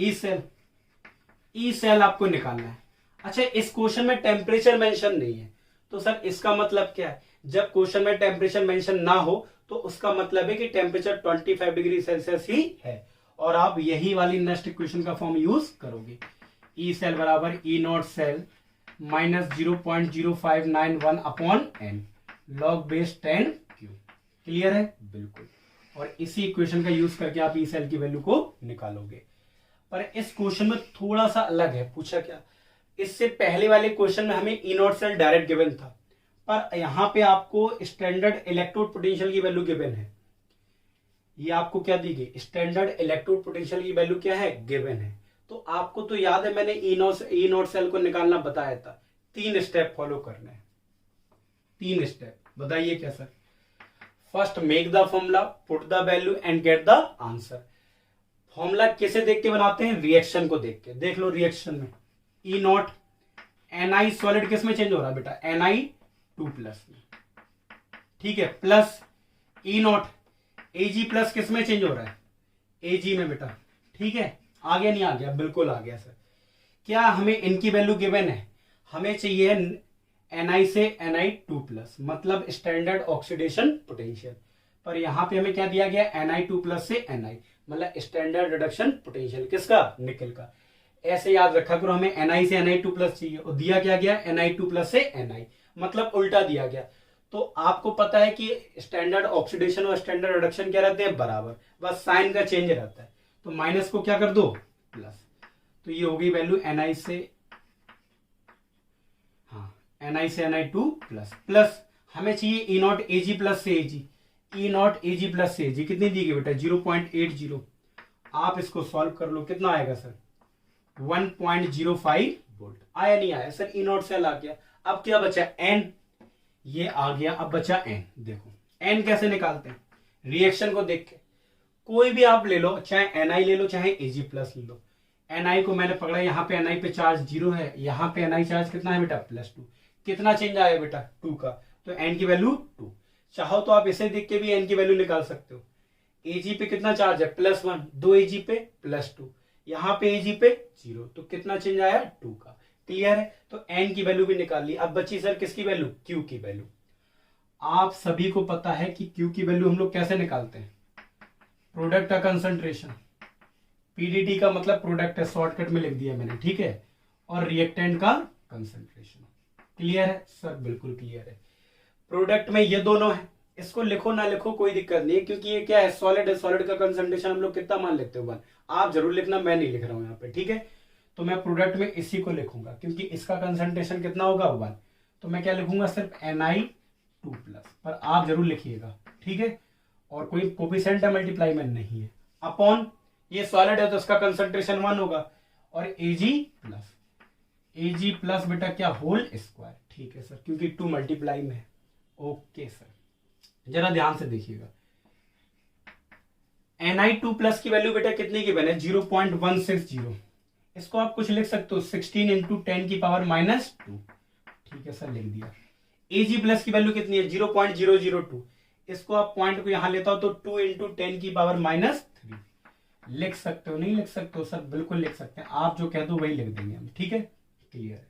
ई सेल आपको निकालना है। अच्छा, इस क्वेश्चन में टेम्परेचर मेंशन नहीं है, तो सर इसका मतलब क्या है? जब क्वेश्चन में टेम्परेचर मेंशन ना हो तो उसका मतलब है कि टेम्परेचर 25 डिग्री सेल्सियस ही है, और आप यही वाली नेक्स्ट इक्वेशन का फॉर्म यूज करोगे। ई सेल बराबर E not cell minus 0.0591 upon n log base 10 Q. Clear है? बिल्कुल। और इसी इक्वेशन का यूज करके आप ई सेल की वैल्यू को निकालोगे। पर इस क्वेश्चन में थोड़ा सा अलग है। पूछा क्या? इससे पहले वाले क्वेश्चन में हमें ई नॉट सेल डायरेक्ट गिवन था, पर यहां पे आपको स्टैंडर्ड इलेक्ट्रोड पोटेंशियल की वैल्यू गिवन है। ये आपको क्या दी गई? स्टैंडर्ड इलेक्ट्रोड पोटेंशियल की वैल्यू क्या है? गिवन है। तो आपको तो याद है मैंने ई नॉट सेल को निकालना बताया था। 3 स्टेप फॉलो करने हैं। 3 स्टेप बताइए क्या sir? First make the formula, put the value and gate the answer. Formula किसे देख के बनाते हैं? रिएक्शन को देख के। देख लो रिएक्शन में ई नॉट एनआई सॉलिड किस में चेंज हो रहा है बेटा? Na2+ में। ठीक है, plus E not AG plus किस में चेंज हो रहा है? एजी में बेटा। ठीक है, आ गया नहीं आ गया? बिल्कुल आ गया सर। क्या हमें इनकी वैल्यू गिवन है? हमें चाहिए Na से Na2+, मतलब स्टैंडर्ड ऑक्सीडेशन पोटेंशियल। पर यहां पे हमें क्या दिया गया? Na2+ से Na, मतलब स्टैंडर्ड रिडक्शन पोटेंशियल किसका? निकल का। ऐसे याद रखा करो, हमें Na से Na2+ चाहिए और दिया क्या गया? Na2+ से Na, मतलब उल्टा दिया गया। तो आपको पता है कि स्टैंडर्ड ऑक्सीडेशन और स्टैंडर्ड रिडक्शन क्या रहते हैं? बराबर, बस साइन का चेंज रहता है। तो माइनस को क्या कर दो? प्लस। तो ये हो गई वैल्यू Na से Na2+, प्लस हमें चाहिए ई नॉट एजी प्लस से एजी। ई नॉट एजी प्लस से एजी कितनी दी गई बेटा? 0.80। आप इसको सॉल्व कर लो, कितना आएगा सर? 1.05 वोल्ट। आया नहीं आया सर? ई नॉट सेल आ गया। अब क्या बचा? एन। ये आ गया, अब बचा एन। देखो एन कैसे निकालते हैं? रिएक्शन को देख के। कोई भी आप ले लो, चाहे Ni ले लो चाहे Ag+ ले लो। Ni को मैंने पकड़ा, यहाँ पे Ni पे चार्ज 0 है, यहाँ पे Ni चार्ज कितना है बेटा? +2। कितना चेंज आया बेटा? 2 का। तो n की वैल्यू 2। चाहो तो आप इसे देख के भी n की वैल्यू निकाल सकते हो। Ag पे कितना चार्ज है? +1। 2 Ag पे +2, यहाँ पे Ag पे 0, तो कितना चेंज आया? 2 का। क्लियर है? तो n की वैल्यू भी निकाल ली। अब बची सर किसकी वैल्यू? Q की वैल्यू। आप सभी को पता है कि Q की वैल्यू हम लोग कैसे निकालते हैं? प्रोडक्ट का कंसंट्रेशन। पीडीटी का मतलब प्रोडक्ट है, शॉर्टकट में लिख दिया मैंने। ठीक है, और रिएक्टेंट का कंसंट्रेशन। क्लियर है सर? बिल्कुल क्लियर है। प्रोडक्ट में ये दोनों है, इसको लिखो ना लिखो कोई दिक्कत नहीं है, क्योंकि ये क्या है? सॉलिड है। सॉलिड का कंसंट्रेशन हम लोग कितना मान लेते हो? 1। आप जरूर लिखना, मैं नहीं लिख रहा हूं यहाँ पे। ठीक है, तो मैं प्रोडक्ट में इसी को लिखूंगा, क्योंकि इसका कंसंट्रेशन कितना होगा? 1। तो मैं क्या लिखूंगा? सिर्फ Na2+, पर आप जरूर लिखिएगा। ठीक है, और कोई कोफिशिएंट है मल्टीप्लाई में नहीं है। अपॉन ये सॉलिड है तो इसका कंसंट्रेशन 1 होगा, और Ag+ बेटा क्या? Whole square. ठीक है सर, क्योंकि 2 मल्टीप्लाई में है। ओके सर, जरा ध्यान से देखिएगा। Na2+ की वैल्यू बेटा कितनी की बने? 0.160। इसको आप कुछ लिख सकते हो, 16 × 10⁻²। ठीक है सर, लिख दिया। Ag+ की वैल्यू कितनी है? 0.002। इसको आप पॉइंट को यहां लेता हो तो 2 × 10⁻³ लिख सकते हो। नहीं लिख सकते हो सर? बिल्कुल लिख सकते हैं। आप जो कह दो वही लिख देंगे हम। ठीक है, क्लियर है?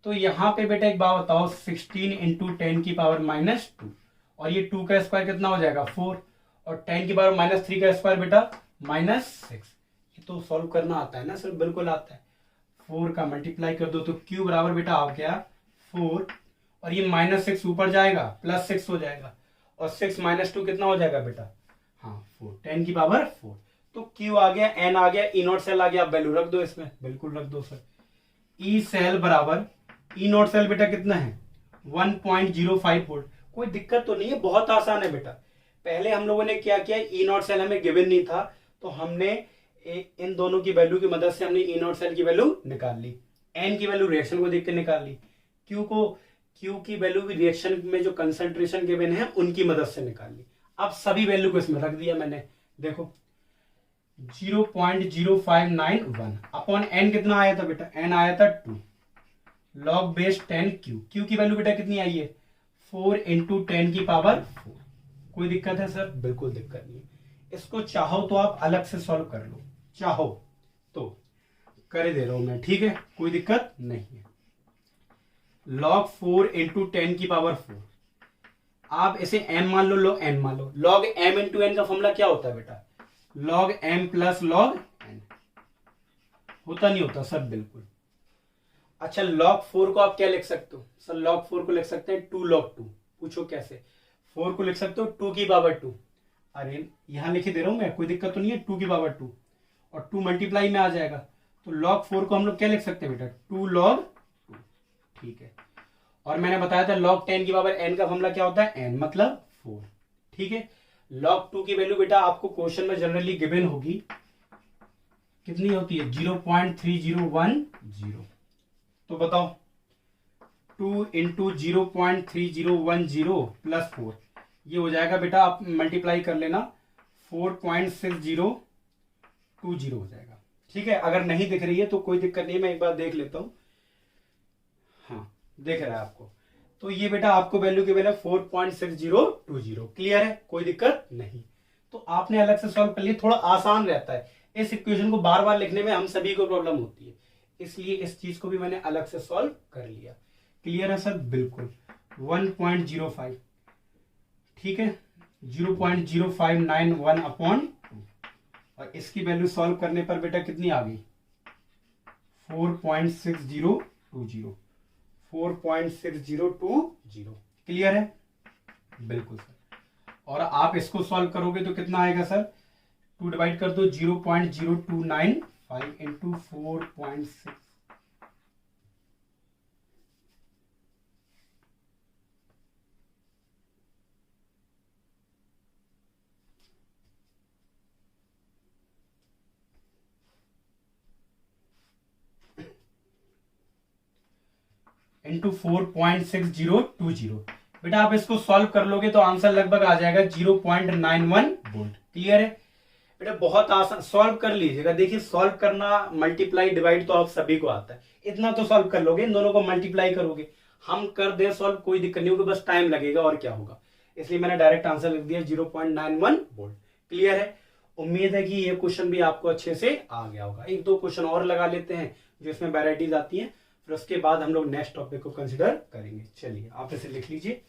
तो यहां पे बेटा एक बात बताओ, 16 × 10⁻², और ये 2 का स्क्वायर कितना हो जाएगा? 4, और 10⁻³ का स्क्वायर बेटा -6। ये तो सॉल्व करना आता है ना सर? बिल्कुल आता है। 4 का मल्टीप्लाई कर दो तो Q बराबर बेटा आ गया 4, और ये -6 ऊपर जाएगा, +6 हो जाएगा, और 6 - 2 कितना हो जाएगा बेटा? हाँ 4, 10⁻⁴। तो Q आ गया, N आ गया, ई नॉट सेल आ गया। आप वैल्यू रख दो इसमें, बिल्कुल रख दो सर। ई सेल बराबर ई नॉट सेल बेटा कितना है? 1.05 वोल्ट। कोई दिक्कत तो नहीं है, बहुत आसान है बेटा। पहले हम लोगों ने क्या किया? ई नॉट सेल हमें गिवन नहीं था, तो हमने इन दोनों की वैल्यू की मदद से हमने ई नॉट सेल की वैल्यू निकाल ली। एन की वैल्यू रिएक्शन को देख के निकाल ली। क्यू की वैल्यू भी रिएक्शन में जो कंसंट्रेशन गिवन है उनकी मदद से निकाल ली। अब सभी वैल्यू को इसमें रख दिया मैंने। देखो 0.0591 अपॉन एन कितना आया था बेटा? एन आया था 2 log बेस 10 क्यू की वैल्यू बेटा कितनी आई है? 4 × 10⁻⁴। कोई दिक्कत है सर? बिल्कुल दिक्कत नहीं। इसको चाहो तो आप अलग से सॉल्व कर लो, चाहो तो कर दे रहा हूं मैं। ठीक है, कोई दिक्कत नहीं है। log 4 इंटू 10 की पावर 4। आप इसे m मान लो, log n मान लो। log m इंटू n का फॉर्मूला क्या होता है बेटा? log m plus log n। होता नहीं होता सर? बिल्कुल। अच्छा, log 4 को आप क्या लिख सकते हो सर? log 4 को लिख सकते हैं 2 log 2। पूछो कैसे? 4 को लिख सकते हो 2 की पावर 2। अरे यहां लिखे दे रहा हूं मैं, कोई दिक्कत तो नहीं है? 2 की पावर 2 और 2 मल्टीप्लाई में आ जाएगा, तो log 4 को हम लोग क्या लिख सकते हैं बेटा? 2 log 2। ठीक है। और मैंने बताया था log 10 की पावर n का फॉर्मूला क्या होता है? n मतलब 4। ठीक है। log 2 की वैल्यू बेटा आपको क्वेश्चन में जनरली गिवन होगी, कितनी होती है? 0.3010। तो बताओ 2 इंटू 0.3010 प्लस 4, ये हो जाएगा बेटा, आप मल्टीप्लाई कर लेना, 4.6020 हो जाएगा। ठीक है। अगर नहीं दिख रही है तो कोई दिक्कत नहीं है, मैं एक बार देख लेता हूं। हाँ, दिख रहा है आपको। तो ये बेटा आपको वैल्यू की वैल्यू 4.6020। क्लियर है? कोई दिक्कत नहीं। तो आपने अलग से सॉल्व कर लिया, थोड़ा आसान रहता है। इस इक्वेशन को बार बार लिखने में हम सभी को प्रॉब्लम होती है, इसलिए इस चीज को भी मैंने अलग से सॉल्व कर लिया। क्लियर है सर? बिल्कुल। 1.05। ठीक है। 0.0591 अपॉन 2, और इसकी वैल्यू सॉल्व करने पर बेटा कितनी आ गई? 4.6020। 4.6020। क्लियर है? बिल्कुल सर। और आप इसको सॉल्व करोगे तो कितना आएगा सर? 2 डिवाइड कर दो, 0.0295 इंटू 4.6। इंटू 4.6020। बेटा आप इसको सॉल्व कर लोगे तो आंसर लगभग आ जाएगा 0.91 वोल्ट। क्लियर है बेटा? बहुत आसान, सॉल्व कर लीजिएगा। देखिए सॉल्व करना, मल्टीप्लाई डिवाइड तो आप सभी को आता है, इतना तो सॉल्व कर लोगे। इन दोनों को मल्टीप्लाई करोगे, हम कर दे सॉल्व, कोई दिक्कत नहीं होगी, बस टाइम लगेगा और क्या होगा। इसलिए मैंने डायरेक्ट आंसर लिख दिया 0.91 वोल्ट। क्लियर है? उम्मीद है कि ये क्वेश्चन भी आपको अच्छे से आ गया होगा। एक दो क्वेश्चन और लगा लेते हैं जो इसमें वेराइटीज आती हैं, फिर उसके बाद हम लोग नेक्स्ट टॉपिक को कंसिडर करेंगे। चलिए आप इसे लिख लीजिए,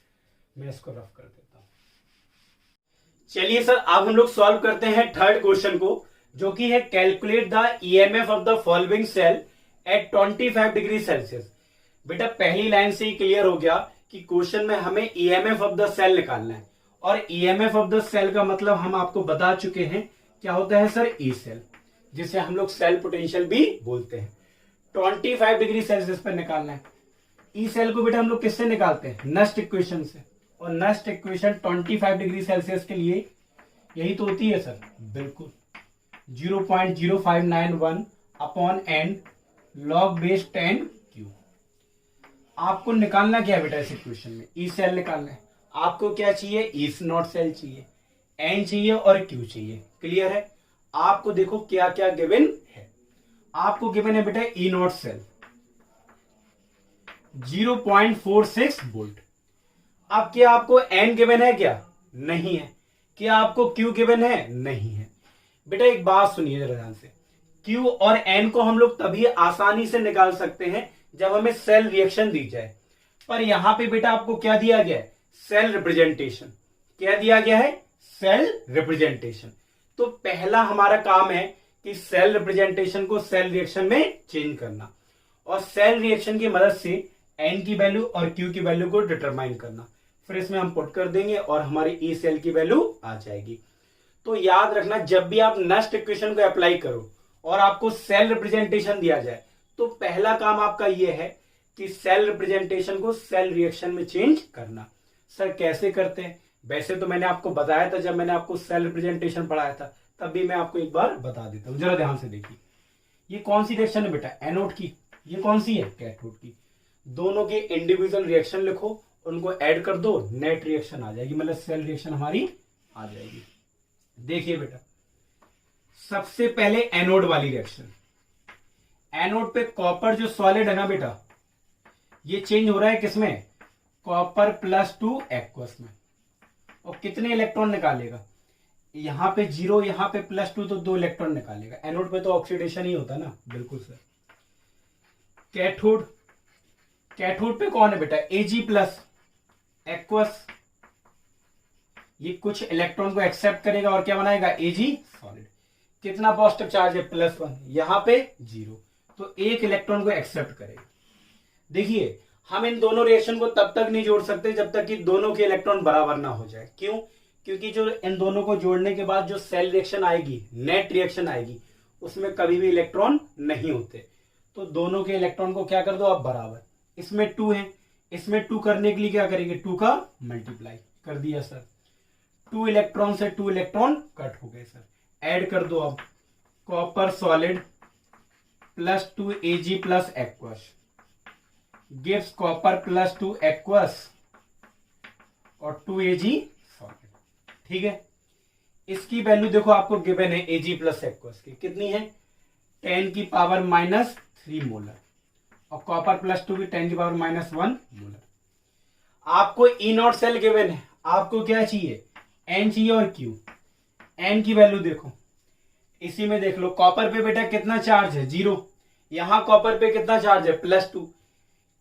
मैं इसको रफ कर देता हूं। चलिए सर, अब हम लोग सॉल्व करते हैं थर्ड क्वेश्चन को, जो कि है calculate the EMF of the following cell at 25 degree Celsius. बेटा पहली लाइन से ही क्लियर हो गया कि क्वेश्चन में हमें ईएमएफ ऑफ द सेल निकालना है, और ईएमएफ ऑफ द सेल का मतलब हम आपको बता चुके हैं क्या होता है सर? ई सेल, जिसे हम लोग सेल पोटेंशियल भी बोलते हैं। 25 डिग्री सेल्सियस पर निकालना है। ई सेल को बेटा हम लोग किससे निकालते हैं? नस्ट इक्वेशन से, और नस्ट इक्वेशन 25 डिग्री सेल्सियस के लिए यही तो होती है सर। बिल्कुल। 0.0591 upon n log base 10 cube. आपको निकालना क्या है बेटा इस इक्वेशन में? ई सेल निकालना है। आपको क्या चाहिए? ई नॉट सेल चाहिए, n चाहिए और q चाहिए। क्लियर है? आपको देखो क्या क्या गिवन है। आपको गिवन है बेटा ई नॉट सेल 0.46 वोल्ट। अब क्या आपको n गिवन है? क्या नहीं है। क्या आपको q गिवन है? नहीं है। बेटा एक बात सुनिए जरा ध्यान से, q और n को हम लोग तभी आसानी से निकाल सकते हैं जब हमें सेल रिएक्शन दी जाए। पर यहां पे बेटा आपको क्या दिया गया है? Cell representation. क्या दिया गया है? Cell representation. तो पहला हमारा काम है कि सेल रिप्रेजेंटेशन को सेल रिएक्शन में चेंज करना, और सेल रिएक्शन की मदद से n की वैल्यू और q की वैल्यू को डिटरमाइन करना। फिर इसमें हम पुट कर देंगे और हमारी ई सेल की वैल्यू आ जाएगी। तो याद रखना, जब भी आप नस्ट इक्वेशन को अप्लाई करो और आपको सेल रिप्रेजेंटेशन दिया जाए, तो पहला काम आपका यह है कि सेल रिप्रेजेंटेशन को सेल रिएक्शन में चेंज करना। सर कैसे करते हैं? वैसे तो मैंने आपको बताया था जब मैंने आपको सेल रिप्रेजेंटेशन पढ़ाया था, तब भी मैं आपको एक बार बता देता हूं। जरा ध्यान से देखिए, ये कौन सी रिएक्शन है बेटा? एनोड की। ये कौन सी है? कैथोड की। दोनों के इंडिविजुअल रिएक्शन लिखो, उनको ऐड कर दो, नेट रिएक्शन आ जाएगी, मतलब सेल रिएक्शन हमारी आ जाएगी। देखिए बेटा, सबसे पहले एनोड वाली रिएक्शन। एनोड पे कॉपर जो सॉलिड है ना बेटा, ये चेंज हो रहा है किसमें? कॉपर +2 एक्वस में। और कितने इलेक्ट्रॉन निकालेगा? यहां पे 0, यहां पे +2, तो 2 इलेक्ट्रॉन निकालेगा। एनोड पे तो ऑक्सीडेशन ही होता है ना। बिल्कुल सर। कैथोड, कैथोड पे कौन है बेटा, Ag प्लस एक्वस, ये कुछ इलेक्ट्रॉन को एक्सेप्ट करेगा और क्या बनाएगा, Ag सॉलिड। कितना पॉजिटिव चार्ज है, +1, यहां पे 0, तो एक इलेक्ट्रॉन को एक्सेप्ट करेगा। देखिए हम इन दोनों रिएक्शन को तब तक नहीं जोड़ सकते जब तक कि दोनों के इलेक्ट्रॉन बराबर ना हो जाए। क्यों, क्योंकि जो इन दोनों को जोड़ने के बाद जो सेल रिएक्शन आएगी, नेट रिएक्शन आएगी, उसमें कभी भी इलेक्ट्रॉन नहीं होते। तो दोनों के इलेक्ट्रॉन को क्या कर दो आप, बराबर। इसमें 2 है, इसमें 2 करने के लिए क्या करेंगे, 2 का मल्टीप्लाई कर दिया सर। 2 इलेक्ट्रॉन से 2 इलेक्ट्रॉन कट हो गए सर। ऐड कर दो अब, copper solid +2 Ag plus aqueous gives copper +2 aqueous और 2 Ag सॉलिड। ठीक है, इसकी वैल्यू देखो आपको गिवन है Ag प्लस एक्वस की, कितनी है, 10 की पावर -3 मोलर, और कॉपर +2 की 10 की पावर -1 मोलर। आपको E0 सेल गिवन है, आपको क्या चाहिए, N चाहिए और Q। N की वैल्यू देखो, इसी में देख लो, कॉपर पे बेटा कितना चार्ज है, 0, यहां कॉपर पे कितना चार्ज है, +2,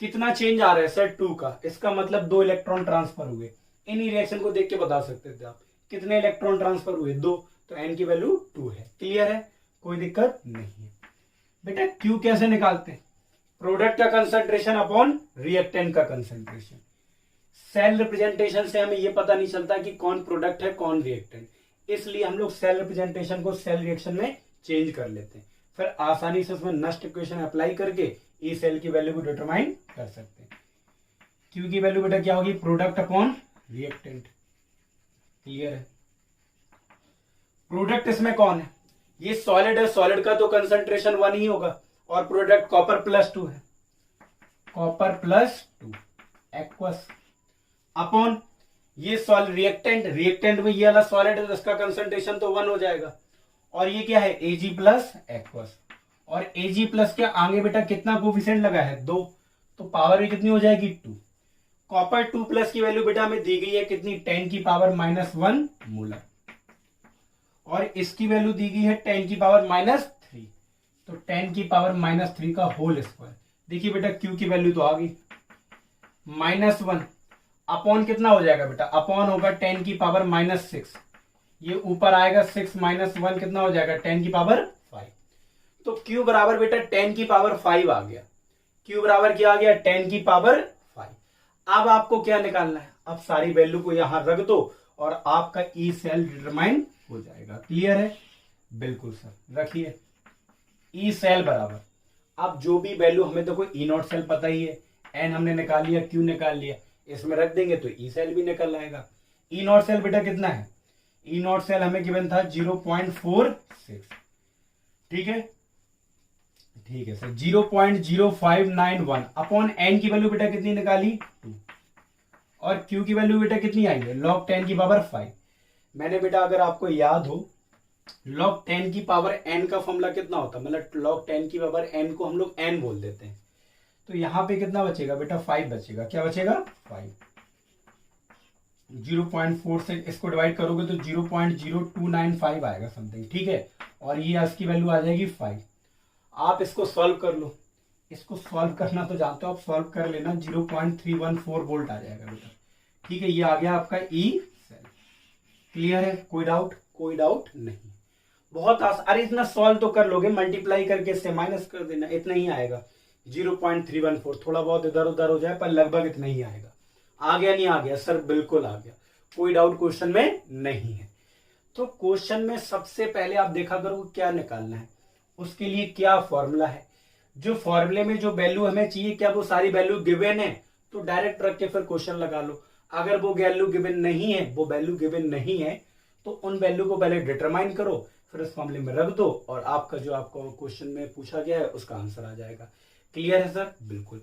कितना चेंज आ रहा है सर, 2 का, इसका मतलब 2 इलेक्ट्रॉन ट्रांसफर हुए। इन्हीं रिएक्शन को देख के बता सकते थे आप कितने इलेक्ट्रॉन ट्रांसफर हुए, 2, तो N की वैल्यू 2 है। क्लियर है, कोई दिक्कत नहीं है। बेटा Q कैसे निकालते हैं, प्रोडक्ट का कंसंट्रेशन अपॉन रिएक्टेंट का कंसंट्रेशन। सेल रिप्रेजेंटेशन से हमें यह पता नहीं चलता कि कौन प्रोडक्ट है कौन रिएक्टेंट, इसलिए हम लोग सेल रिप्रेजेंटेशन को सेल रिएक्शन में चेंज कर लेते हैं, फिर आसानी से उसमें नस्ट इक्वेशन अप्लाई करके ई सेल की वैल्यू को डिटरमाइन कर सकते हैं। क्यू की वैल्यू बेटा क्या होगी, प्रोडक्ट अपॉन रिएक्टेंट। क्लियर है, प्रोडक्ट इसमें कौन है, ये सॉलिड है, सॉलिड का तो कंसंट्रेशन 1 ही होगा, और प्रोडक्ट कॉपर +2 है, कॉपर +2 एक्वस अपॉन ये सॉलिड रिएक्टेंट, रिएक्टेंट में ये वाला सॉलिड है तो इसका कंसंट्रेशन तो 1 हो जाएगा, और ये क्या है, Ag प्लस एक्वस, और Ag प्लस के आगे बेटा कितना कोफिशिएंट लगा है, 2, तो पावर भी कितनी हो जाएगी, 2। कॉपर 2 प्लस की वैल्यू बेटा हमें दी गई है कितनी, 10 की पावर -1 मोलर, और इसकी वैल्यू दी गई है 10 की पावर -3, तो 10 की पावर -3 का होल स्क्वायर। देखिए बेटा Q की वैल्यू तो आ गई, -1 अपॉन कितना हो जाएगा बेटा, अपॉन होगा 10 की पावर -6, ये ऊपर आएगा 6 - 1 कितना हो जाएगा, 10 की पावर 5, तो Q बराबर बेटा 10 की पावर 5 आ गया। Q बराबर क्या आ गया, 10 की पावर 5। अब आपको क्या निकालना है, अब सारी वैल्यू को यहां रख दो और आपका ई सेल डिटरमाइन हो जाएगा। क्लियर है, बिल्कुल सर, रखिए ई सेल बराबर, अब जो भी वैल्यू हमें देखो E0 सेल पता ही है, N हमने निकाल लिया, Q निकाल लिया, इसमें रख देंगे तो ई सेल भी निकल आएगा। E0 सेल बेटा कितना है, E0 सेल हमें गिवन था 0.46, ठीक है, ठीक है सर, 0.0591 अपॉन N की वैल्यू बेटा कितनी निकाली, 2, और Q की वैल्यू बेटा कितनी आई है, log 10 की पावर 5। मैंने बेटा अगर आपको याद हो, log 10 की पावर n का फॉर्मूला कितना होता है, मतलब log 10 की पावर n को हम लोग n बोल देते हैं, तो यहां पे कितना बचेगा बेटा, 5 बचेगा। क्या बचेगा, 5। 0.4 से इसको डिवाइड करोगे तो 0.0295 आएगा समथिंग, ठीक है, और ये इसकी वैल्यू आ जाएगी 5। आप इसको सॉल्व कर लो, इसको सॉल्व करना तो जानते हो आप, सॉल्व कर लेना, 0.314 वोल्ट आ जाएगा बेटा, ठीक है, ये आ गया आपका ई सेल। क्लियर है, कोई डाउट, कोई डाउट नहीं, बहुत आसान। अरे इतना सॉल्व तो कर लोगे, मल्टीप्लाई करके इससे माइनस कर देना, इतना ही आएगा, 0.314, थोड़ा बहुत इधर उधर हो जाए पर लगभग इतना ही आएगा। आ गया नहीं आ गया सर, बिल्कुल आ गया, कोई डाउट क्वेश्चन में नहीं है। तो क्वेश्चन में सबसे पहले आप देखा करो क्या निकालना है, उसके लिए क्या फॉर्मूला है, जो फॉर्मूले में जो वैल्यू हमें चाहिए क्या वो सारी वैल्यू गिवन है, तो डायरेक्ट रख के फिर क्वेश्चन लगा लो। अगर वो वैल्यू गिवन नहीं है, वो वैल्यू गिवन नहीं है, तो उन वैल्यू को पहले डिटरमाइन करो, फिर उस फॉर्मूले में रख दो और आपका जो आपको क्वेश्चन में पूछा गया है उसका आंसर आ जाएगा। क्लियर है सर, बिल्कुल।